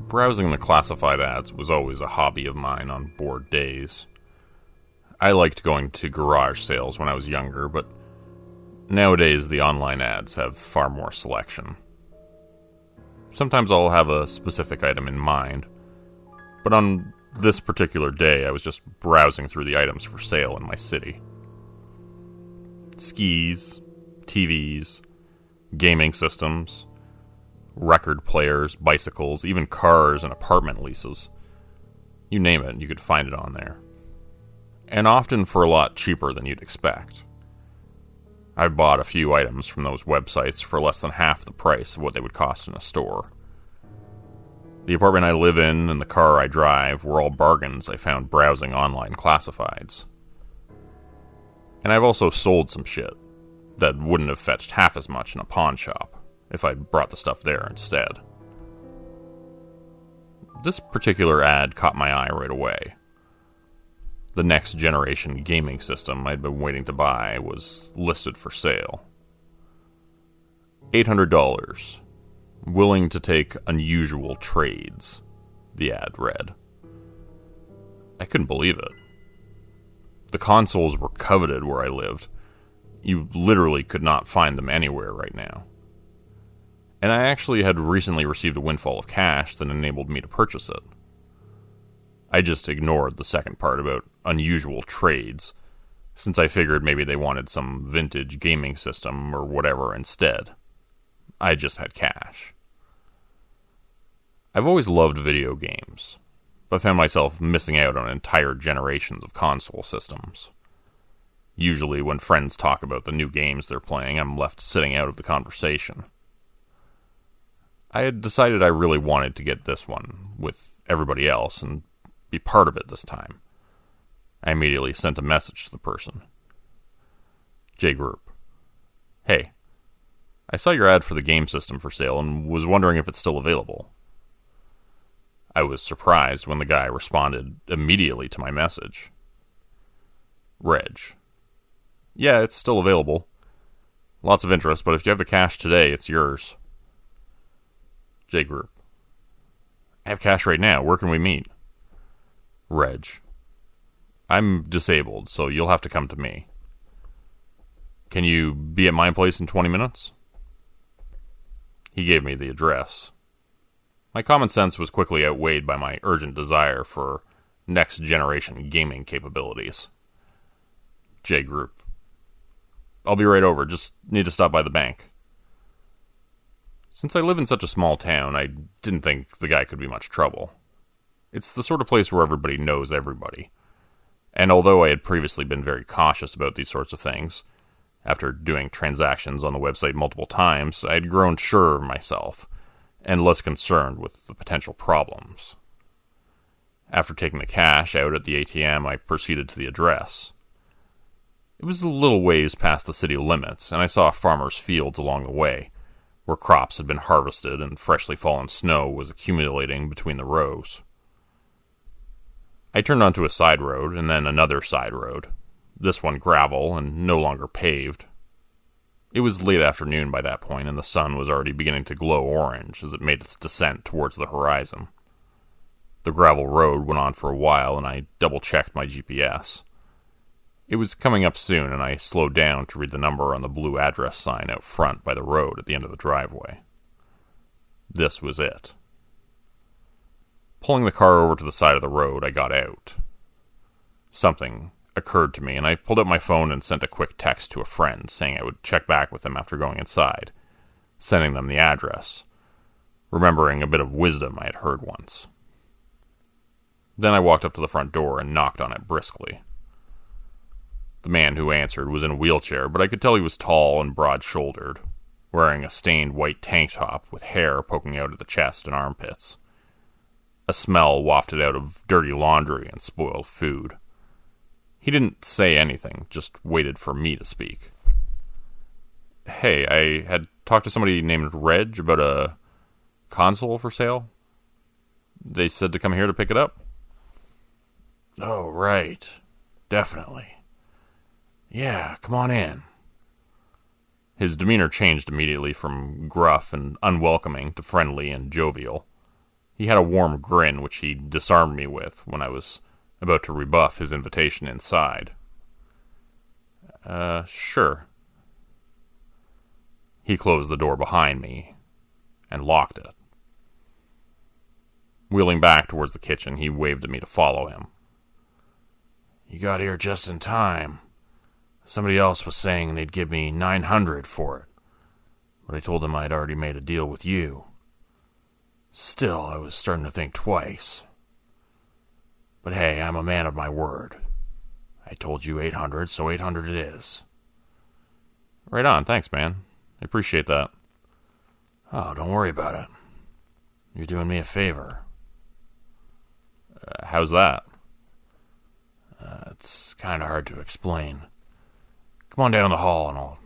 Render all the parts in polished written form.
Browsing the classified ads was always a hobby of mine on bored days. I liked going to garage sales when I was younger, but nowadays the online ads have far more selection. Sometimes I'll have a specific item in mind, but on this particular day I was just browsing through the items for sale in my city. Skis, TVs, gaming systems, record players, bicycles, even cars and apartment leases. You name it, you could find it on there. And often for a lot cheaper than you'd expect. I've bought a few items from those websites for less than half the price of what they would cost in a store. The apartment I live in and the car I drive were all bargains I found browsing online classifieds. And I've also sold some shit that wouldn't have fetched half as much in a pawn shop if I'd brought the stuff there instead. This particular ad caught my eye right away. The next generation gaming system I'd been waiting to buy was listed for sale. $800. Willing to take unusual trades, the ad read. I couldn't believe it. The consoles were coveted where I lived. You literally could not find them anywhere right now. And I actually had recently received a windfall of cash that enabled me to purchase it. I just ignored the second part about unusual trades, since I figured maybe they wanted some vintage gaming system or whatever instead. I just had cash. I've always loved video games, but found myself missing out on entire generations of console systems. Usually when friends talk about the new games they're playing, I'm left sitting out of the conversation. I had decided I really wanted to get this one with everybody else and be part of it this time. I immediately sent a message to the person. Grupe. Hey, I saw your ad for the game system for sale and was wondering if it's still available. I was surprised when the guy responded immediately to my message. Reg. Yeah, it's still available. Lots of interest, but if you have the cash today, it's yours. Grupe. I have cash right now. Where can we meet? Reg. I'm disabled, so you'll have to come to me. Can you be at my place in 20 minutes? He gave me the address. My common sense was quickly outweighed by my urgent desire for next-generation gaming capabilities. Grupe. I'll be right over, just need to stop by the bank. Since I live in such a small town, I didn't think the guy could be much trouble. It's the sort of place where everybody knows everybody. And although I had previously been very cautious about these sorts of things, after doing transactions on the website multiple times, I had grown sure of myself, and less concerned with the potential problems. After taking the cash out at the ATM, I proceeded to the address. It was a little ways past the city limits, and I saw farmers' fields along the way, where crops had been harvested and freshly fallen snow was accumulating between the rows. I turned onto a side road, and then another side road, this one gravel and no longer paved. It was late afternoon by that point, and the sun was already beginning to glow orange as it made its descent towards the horizon. The gravel road went on for a while, and I double-checked my GPS. It was coming up soon, and I slowed down to read the number on the blue address sign out front by the road at the end of the driveway. This was it. Pulling the car over to the side of the road, I got out. Something occurred to me, and I pulled out my phone and sent a quick text to a friend saying I would check back with them after going inside, sending them the address, remembering a bit of wisdom I had heard once. Then I walked up to the front door and knocked on it briskly. The man who answered was in a wheelchair, but I could tell he was tall and broad-shouldered, wearing a stained white tank top with hair poking out of the chest and armpits. A smell wafted out of dirty laundry and spoiled food. He didn't say anything, just waited for me to speak. Hey, I had talked to somebody named Reg about a console for sale. They said to come here to pick it up. Oh, right. Definitely. Yeah, come on in. His demeanor changed immediately from gruff and unwelcoming to friendly and jovial. He had a warm grin which he disarmed me with when I was about to rebuff his invitation inside. Sure. He closed the door behind me and locked it. Wheeling back towards the kitchen, he waved at me to follow him. You got here just in time. Somebody else was saying they'd give me $900 for it, but I told them I'd already made a deal with you. Still, I was starting to think twice. But hey, I'm a man of my word. I told you 800, so 800 it is. Right on, thanks, man. I appreciate that. Oh, don't worry about it. You're doing me a favor. How's that? It's kind of hard to explain. Come on down the hall and I'll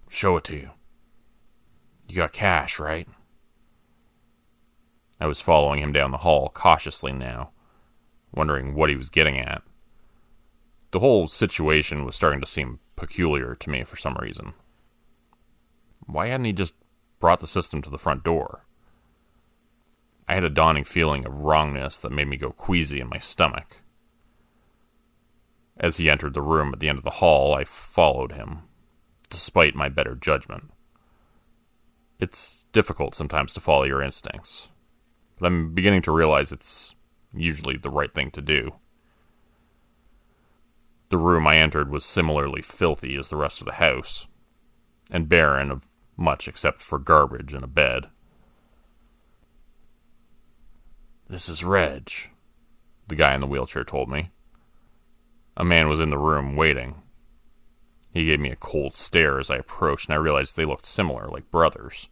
show it to you. You got cash, right? I was following him down the hall cautiously now, wondering what he was getting at. The whole situation was starting to seem peculiar to me for some reason. Why hadn't he just brought the system to the front door? I had a dawning feeling of wrongness that made me go queasy in my stomach. As he entered the room at the end of the hall, I followed him, despite my better judgment. It's difficult sometimes to follow your instincts, but I'm beginning to realize it's usually the right thing to do. The room I entered was similarly filthy as the rest of the house, and barren of much except for garbage and a bed. This is Reg, the guy in the wheelchair told me. A man was in the room waiting. He gave me a cold stare as I approached, and I realized they looked similar, like brothers.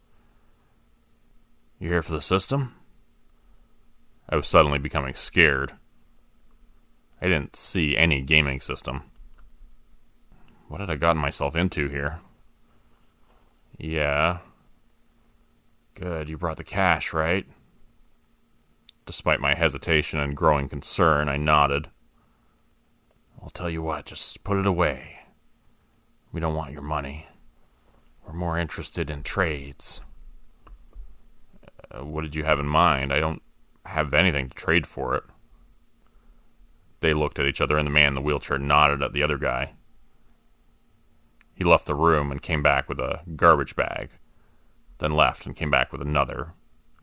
You here for the system? I was suddenly becoming scared. I didn't see any gaming system. What had I gotten myself into here? Yeah. Good, you brought the cash, right? Despite my hesitation and growing concern, I nodded. I'll tell you what, just put it away. We don't want your money. We're more interested in trades. What did you have in mind? I don't have anything to trade for it. They looked at each other, and the man in the wheelchair nodded at the other guy. He left the room and came back with a garbage bag, then left and came back with another,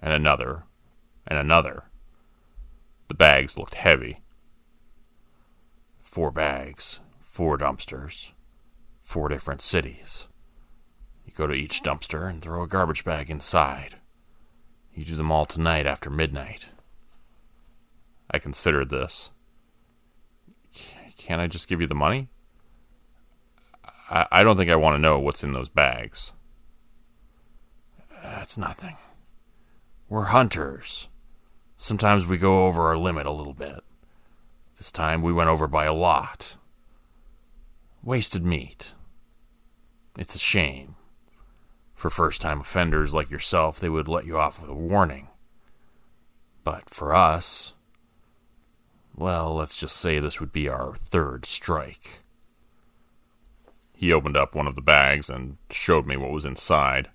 and another, and another. The bags looked heavy. 4 bags, 4 dumpsters, 4 different cities. You go to each dumpster and throw a garbage bag inside. You do them all tonight after midnight. I considered this. Can't I just give you the money? I don't think I want to know what's in those bags. It's nothing. We're hunters. Sometimes we go over our limit a little bit. This time we went over by a lot. Wasted meat. It's a shame. For first-time offenders like yourself, they would let you off with a warning. But for us, well, let's just say this would be our 3rd strike. He opened up one of the bags and showed me what was inside.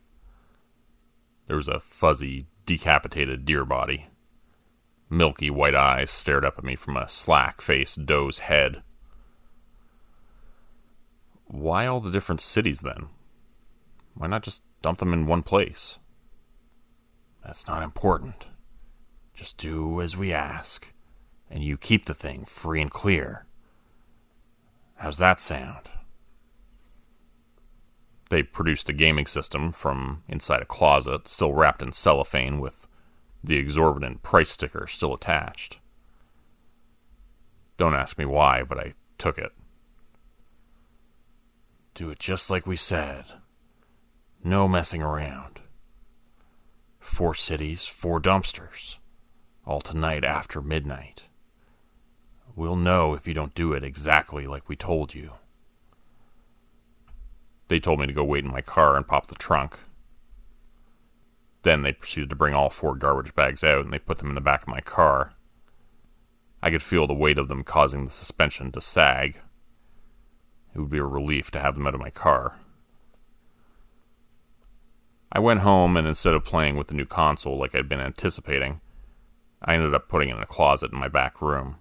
There was a fuzzy, decapitated deer body. Milky white eyes stared up at me from a slack-faced doe's head. Why all the different cities, then? Why not just dump them in one place? That's not important. Just do as we ask, and you keep the thing free and clear. How's that sound? They produced a gaming system from inside a closet, still wrapped in cellophane with the exorbitant price sticker still attached. Don't ask me why, but I took it. Do it just like we said. No messing around. 4 cities, 4 dumpsters. All tonight after midnight. We'll know if you don't do it exactly like we told you. They told me to go wait in my car and pop the trunk. Then they proceeded to bring all 4 garbage bags out, and they put them in the back of my car. I could feel the weight of them causing the suspension to sag. It would be a relief to have them out of my car. I went home, and instead of playing with the new console like I'd been anticipating, I ended up putting it in a closet in my back room,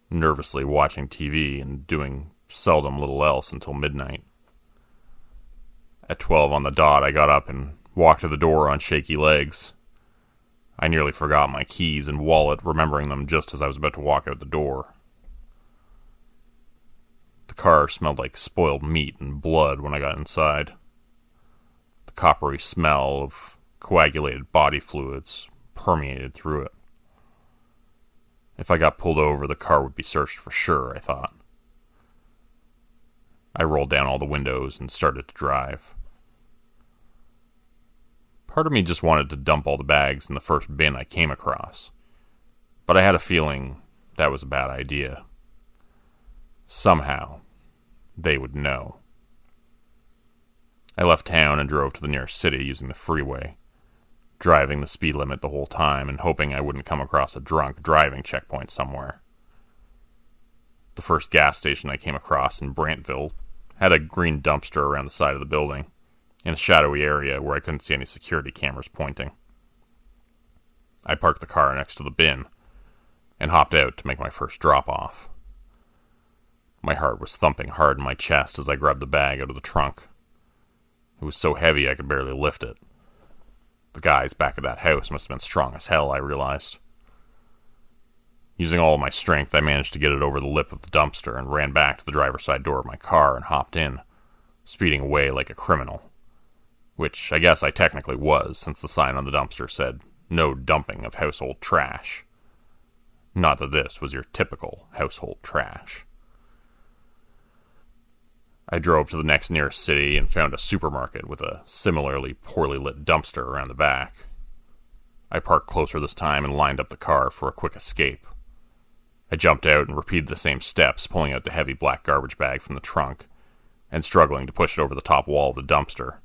nervously watching TV and doing seldom little else until midnight. At 12 on the dot, I got up and walked to the door on shaky legs. I nearly forgot my keys and wallet, remembering them just as I was about to walk out the door. The car smelled like spoiled meat and blood when I got inside. The coppery smell of coagulated body fluids permeated through it. If I got pulled over, the car would be searched for sure, I thought. I rolled down all the windows and started to drive. Part of me just wanted to dump all the bags in the first bin I came across, but I had a feeling that was a bad idea. Somehow, they would know. I left town and drove to the nearest city using the freeway, driving the speed limit the whole time and hoping I wouldn't come across a drunk driving checkpoint somewhere. The first gas station I came across in Brantville had a green dumpster around the side of the building, in a shadowy area where I couldn't see any security cameras pointing. I parked the car next to the bin and hopped out to make my first drop-off. My heart was thumping hard in my chest as I grabbed the bag out of the trunk. It was so heavy I could barely lift it. The guys back at that house must have been strong as hell, I realized. Using all of my strength, I managed to get it over the lip of the dumpster and ran back to the driver's side door of my car and hopped in, speeding away like a criminal. Which I guess I technically was, since the sign on the dumpster said, "No dumping of household trash." Not that this was your typical household trash. I drove to the next nearest city and found a supermarket with a similarly poorly lit dumpster around the back. I parked closer this time and lined up the car for a quick escape. I jumped out and repeated the same steps, pulling out the heavy black garbage bag from the trunk and struggling to push it over the top wall of the dumpster.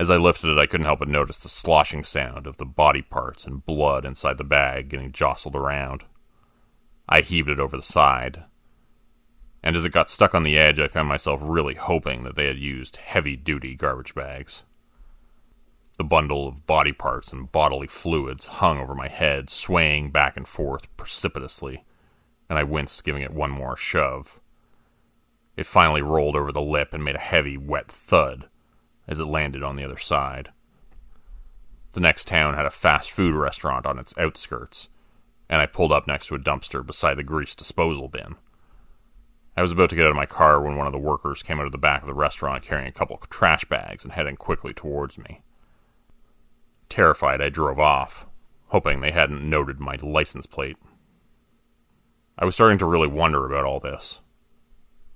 As I lifted it, I couldn't help but notice the sloshing sound of the body parts and blood inside the bag getting jostled around. I heaved it over the side, and as it got stuck on the edge, I found myself really hoping that they had used heavy-duty garbage bags. The bundle of body parts and bodily fluids hung over my head, swaying back and forth precipitously, and I winced, giving it one more shove. It finally rolled over the lip and made a heavy, wet thud as it landed on the other side. The next town had a fast food restaurant on its outskirts, and I pulled up next to a dumpster beside the grease disposal bin. I was about to get out of my car when one of the workers came out of the back of the restaurant carrying a couple of trash bags and heading quickly towards me. Terrified, I drove off, hoping they hadn't noted my license plate. I was starting to really wonder about all this.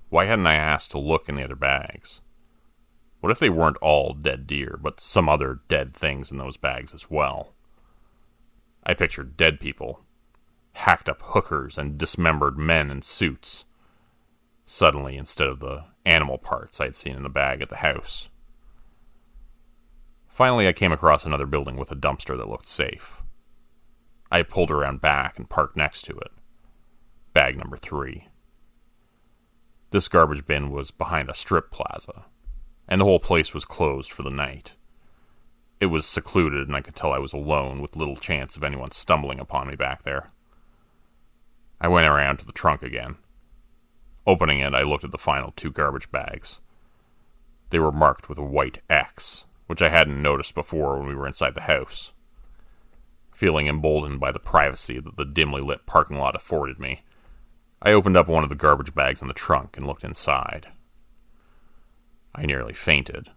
Why hadn't I asked to look in the other bags? What if they weren't all dead deer, but some other dead things in those bags as well? I pictured dead people, hacked up hookers and dismembered men in suits, suddenly instead of the animal parts I'd seen in the bag at the house. Finally, I came across another building with a dumpster that looked safe. I pulled around back and parked next to it. Bag number 3. This garbage bin was behind a strip plaza, and the whole place was closed for the night. It was secluded, and I could tell I was alone, with little chance of anyone stumbling upon me back there. I went around to the trunk again. Opening it, I looked at the final 2 garbage bags. They were marked with a white X, which I hadn't noticed before when we were inside the house. Feeling emboldened by the privacy that the dimly lit parking lot afforded me, I opened up one of the garbage bags in the trunk and looked inside. I nearly fainted.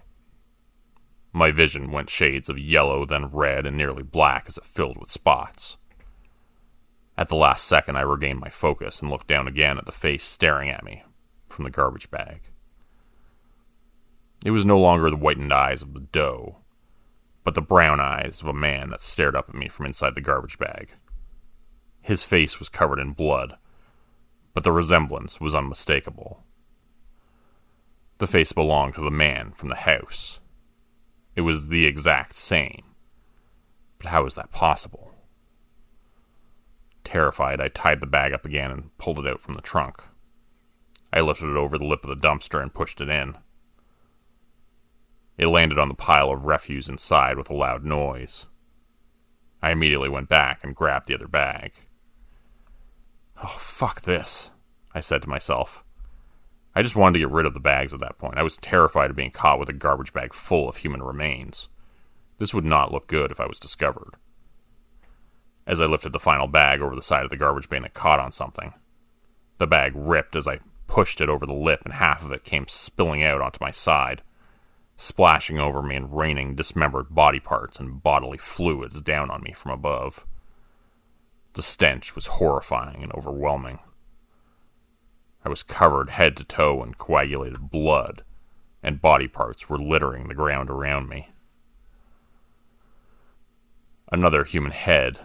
My vision went shades of yellow, then red, and nearly black as it filled with spots. At the last second, I regained my focus and looked down again at the face staring at me from the garbage bag. It was no longer the whitened eyes of the doe, but the brown eyes of a man that stared up at me from inside the garbage bag. His face was covered in blood, but the resemblance was unmistakable. The face belonged to the man from the house. It was the exact same. But how was that possible? Terrified, I tied the bag up again and pulled it out from the trunk. I lifted it over the lip of the dumpster and pushed it in. It landed on the pile of refuse inside with a loud noise. I immediately went back and grabbed the other bag. Oh, fuck this, I said to myself. I just wanted to get rid of the bags at that point. I was terrified of being caught with a garbage bag full of human remains. This would not look good if I was discovered. As I lifted the final bag over the side of the garbage bin, it caught on something. The bag ripped as I pushed it over the lip, and half of it came spilling out onto my side, splashing over me and raining dismembered body parts and bodily fluids down on me from above. The stench was horrifying and overwhelming. I was covered head to toe in coagulated blood, and body parts were littering the ground around me. Another human head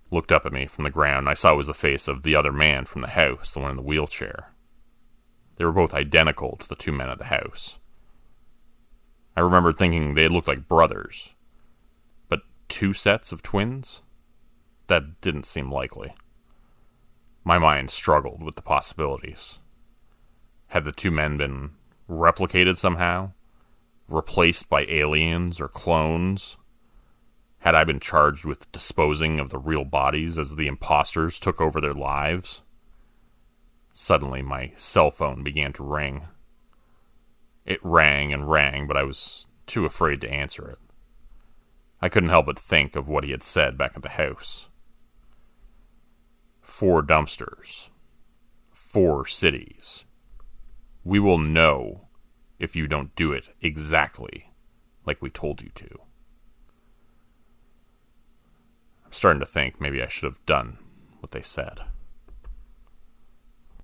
looked up at me from the ground, and I saw it was the face of the other man from the house, the one in the wheelchair. They were both identical to the two men at the house. I remembered thinking they looked like brothers, but two sets of twins? That didn't seem likely. My mind struggled with the possibilities. Had the two men been replicated somehow? Replaced by aliens or clones? Had I been charged with disposing of the real bodies as the imposters took over their lives? Suddenly, my cell phone began to ring. It rang and rang, but I was too afraid to answer it. I couldn't help but think of what he had said back at the house. 4 dumpsters. 4 cities. We will know if you don't do it exactly like we told you to. I'm starting to think maybe I should have done what they said.